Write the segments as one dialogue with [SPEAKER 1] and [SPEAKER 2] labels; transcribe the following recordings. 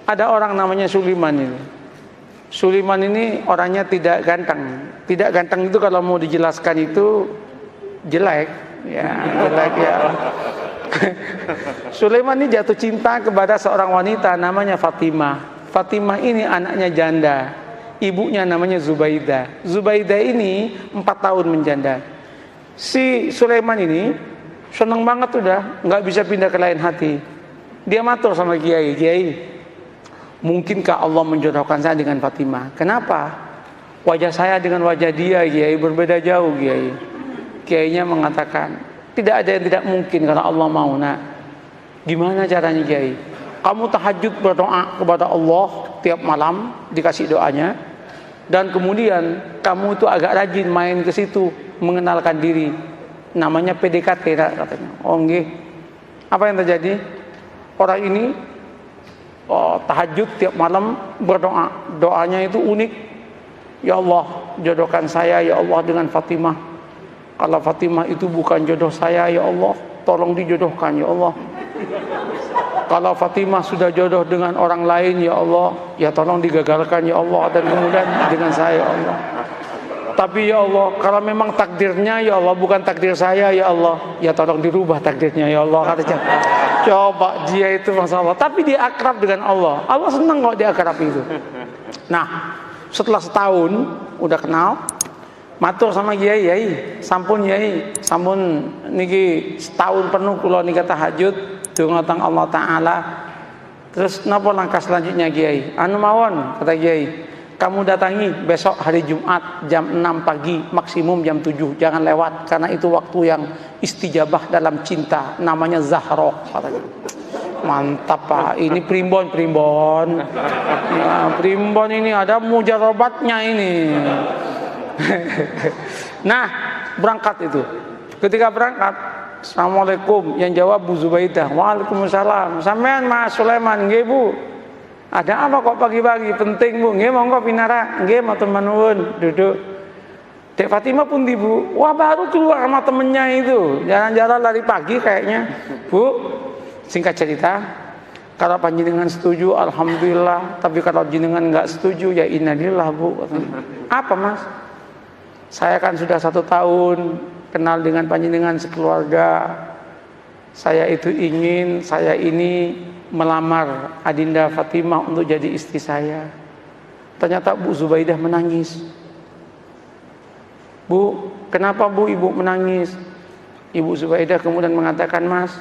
[SPEAKER 1] Ada orang namanya Sulaiman ini. Sulaiman ini orangnya tidak ganteng. Tidak ganteng itu kalau mau dijelaskan itu jelek, ya jelek ya. Sulaiman ini jatuh cinta kepada seorang wanita namanya Fatimah. Fatimah ini anaknya janda. Ibunya namanya Zubaidah. Zubaidah ini 4 tahun menjanda. Si Sulaiman ini seneng banget udah, nggak bisa pindah ke lain hati. Dia matur sama Kiai, Kiai, mungkinkah Allah menjodohkan saya dengan Fatimah? Kenapa? Wajah saya dengan wajah dia, Kiai, berbeda jauh, Kiai. Kiainya mengatakan, tidak ada yang tidak mungkin kalau Allah mau, nak. Gimana caranya, Kiai? Kamu tahajud berdoa kepada Allah tiap malam, dikasih doanya. Dan kemudian kamu itu agak rajin main ke situ, mengenalkan diri. Namanya PDKT, katanya. Oh, nggih. Apa yang terjadi? Orang ini tahajud tiap malam berdoa. Doanya itu unik. Ya Allah, jodohkan saya ya Allah dengan Fatimah. Kalau Fatimah itu bukan jodoh saya ya Allah, tolong dijodohkan ya Allah. Kalau Fatimah sudah jodoh dengan orang lain ya Allah, ya tolong digagalkan ya Allah, dan kemudian dengan saya ya Allah. Tapi ya Allah, kalau memang takdirnya ya Allah bukan takdir saya ya Allah, ya tolong dirubah takdirnya ya Allah, katanya. Coba dia itu masalah, tapi dia akrab dengan Allah. Allah senang kok dia akrab itu. Nah, setelah setahun udah kenal, matur sama Kiai, Kiai, sampun Kiai, sampun niki setahun penuh kula nika tahajud dungatang Allah Ta'ala. Terus napa langkah selanjutnya Kiai? Anu mawon, kata Kiai, kamu datangi besok hari Jumat jam 6 pagi, maksimum jam 7, jangan lewat, karena itu waktu yang istijabah dalam cinta, namanya Zahroh, katanya. Mantap Pak, ini primbon ya, primbon ini ada mujarobatnya ini. Nah, berangkat itu. Ketika berangkat, Assalamualaikum, yang jawab Bu Zubaidah. Waalaikumsalam. Sampean Mas Sulaiman, nggih Bu. Ada apa kok pagi-pagi? Penting Bu. Nggih monggo pinara. Nggih matur nuwun, duduk. Dek Fatimah pun di Bu. Wah, baru keluar sama temennya itu. Jalan-jalan lari pagi kayaknya. Bu, singkat cerita, kalau panjenengan setuju alhamdulillah, tapi kalau jenengan enggak setuju ya innalillah Bu. Apa Mas? Saya kan sudah 1 tahun kenal dengan panjenengan sekeluarga. Saya itu ingin saya ini melamar Adinda Fatimah untuk jadi istri saya. Ternyata Bu Zubaidah menangis. Bu, kenapa Bu Ibu menangis? Ibu Zubaidah kemudian mengatakan, Mas,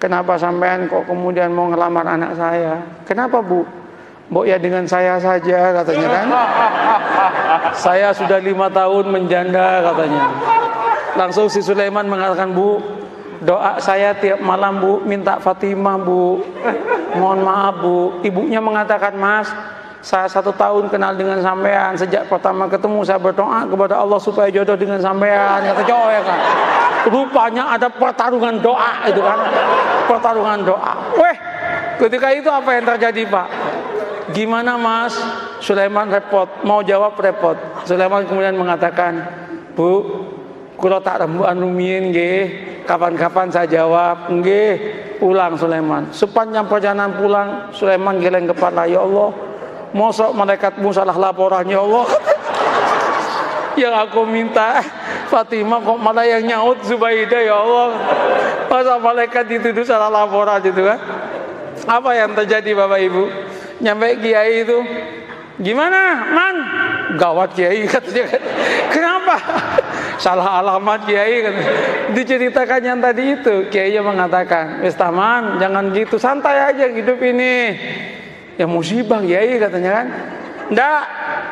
[SPEAKER 1] kenapa sampean kok kemudian mau ngelamar anak saya? Kenapa Bu? Mbok ya dengan saya saja, katanya kan. Saya sudah 5 tahun menjanda, katanya. Langsung si Sulaiman mengatakan, Bu, doa saya tiap malam Bu, minta Fatimah Bu. Mohon maaf Bu. Ibunya mengatakan, Mas, saya 1 tahun kenal dengan sampean. Sejak pertama ketemu saya berdoa kepada Allah supaya jodoh dengan sampean. Kata cowok ya kan. Rupanya ada pertarungan doa itu kan. Pertarungan doa. Weh, ketika itu apa yang terjadi Pak? Gimana Mas? Sulaiman repot, mau jawab repot. Sulaiman kemudian mengatakan, Bu, kula tak rembukan rumiyin nggih, kapan-kapan saya jawab. Nggih, pulang Sulaiman. Sepanjang perjalanan pulang, Sulaiman geleng kepala, ya Allah, mosok malaikatmu salah laporan ya Allah. Yang aku minta Fatimah kok malah yang nyaut Zubaidah ya Allah. Masa malaikat itu salah laporan gitu kan? Apa yang terjadi Bapak Ibu? Nyampe Kiai itu, gimana Man? Gawat Kiai katanya. Kenapa? Salah alamat Kiai katanya. Diceritakan yang tadi itu, Kiai mengatakan, wis taman, jangan gitu, santai aja hidup ini. Ya musibah Kiai katanya kan. Nggak,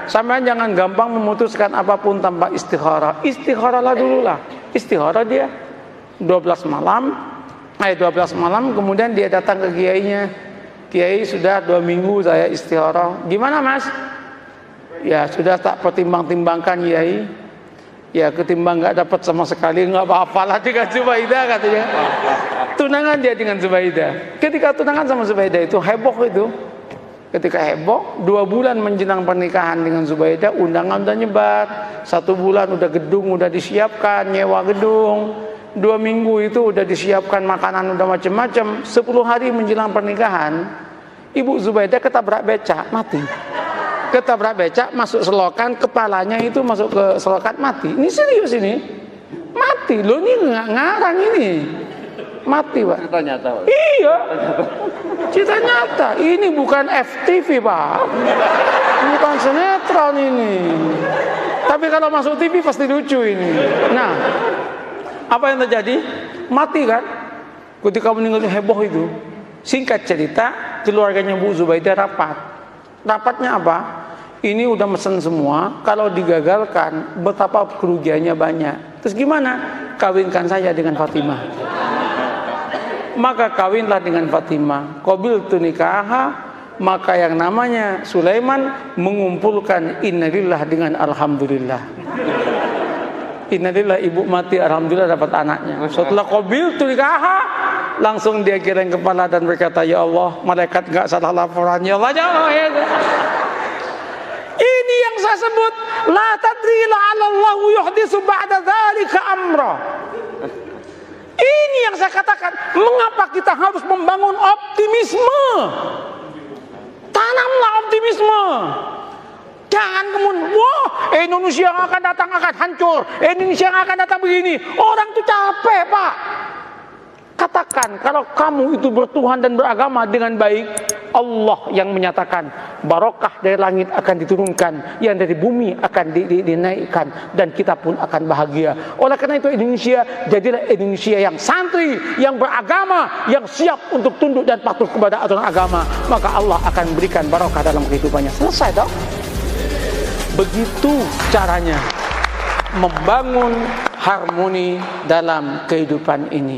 [SPEAKER 1] sampean jangan gampang memutuskan apapun tanpa istikharah. Istikharahlah dulu lah. Istikharah dia 12 malam kemudian dia datang ke kiainya. Kiai, sudah 2 minggu saya istikharah. Gimana Mas? Ya sudah tak pertimbang-timbangkan Kiai. Ya ketimbang nggak dapat sama sekali, nggak apa-apalah dengan Zubaidah katanya. Tunangan dia dengan Zubaidah. Ketika tunangan sama Zubaidah itu heboh itu. Ketika heboh, 2 bulan menjelang pernikahan dengan Zubaidah, undangan udah nyebar. 1 bulan udah gedung udah disiapkan, nyewa gedung. 2 minggu itu udah disiapkan makanan udah macam-macam. 10 hari menjelang pernikahan, Ibu Zubaidah ketabrak becak, mati. Ketabrak becak, masuk selokan, kepalanya itu masuk ke selokan, mati. Ini serius ini. Mati. Loh ini nggak ngarang ini. Mati, Pak.
[SPEAKER 2] Cerita nyata, Pak.
[SPEAKER 1] Iya. Cerita nyata. Ini bukan FTV, Pak. Bukan sinetron ini. Tapi kalau masuk TV pasti lucu ini. Nah, apa yang terjadi? Mati kan? Ketika meninggal heboh itu. Singkat cerita, keluarganya Bu Zubaidah rapat. Rapatnya apa? Ini udah mesen semua. Kalau digagalkan, betapa kerugiannya banyak. Terus gimana? Kawinkan saya dengan Fatimah. Maka kawinlah dengan Fatimah. Qabiltu nikaha. Maka yang namanya Sulaiman mengumpulkan innalillah dengan alhamdulillah. Innalillah, ibu mati, alhamdulillah dapat anaknya. Setelah qabiltu nikaha, langsung dia giring kepala dan berkata, ya Allah, malaikat enggak salah laporan, ya Allah, ya Allah. Ini yang saya sebut la tadri la'allahu yuhdisu ba'da dzalika amra. Ini yang saya katakan, mengapa kita harus membangun optimisme? Tanamlah optimisme. Jangan kemudian, wah, Indonesia yang akan datang akan hancur, Indonesia yang akan datang begini. Orang itu capek, Pak. Katakan, kalau kamu itu bertuhan dan beragama dengan baik, Allah yang menyatakan barokah dari langit akan diturunkan, yang dari bumi akan dinaikkan, dan kita pun akan bahagia. Oleh karena itu Indonesia jadilah Indonesia yang santri, yang beragama, yang siap untuk tunduk dan patuh kepada aturan agama. Maka Allah akan berikan barokah dalam kehidupannya. Selesai dong. Begitu caranya membangun harmoni dalam kehidupan ini.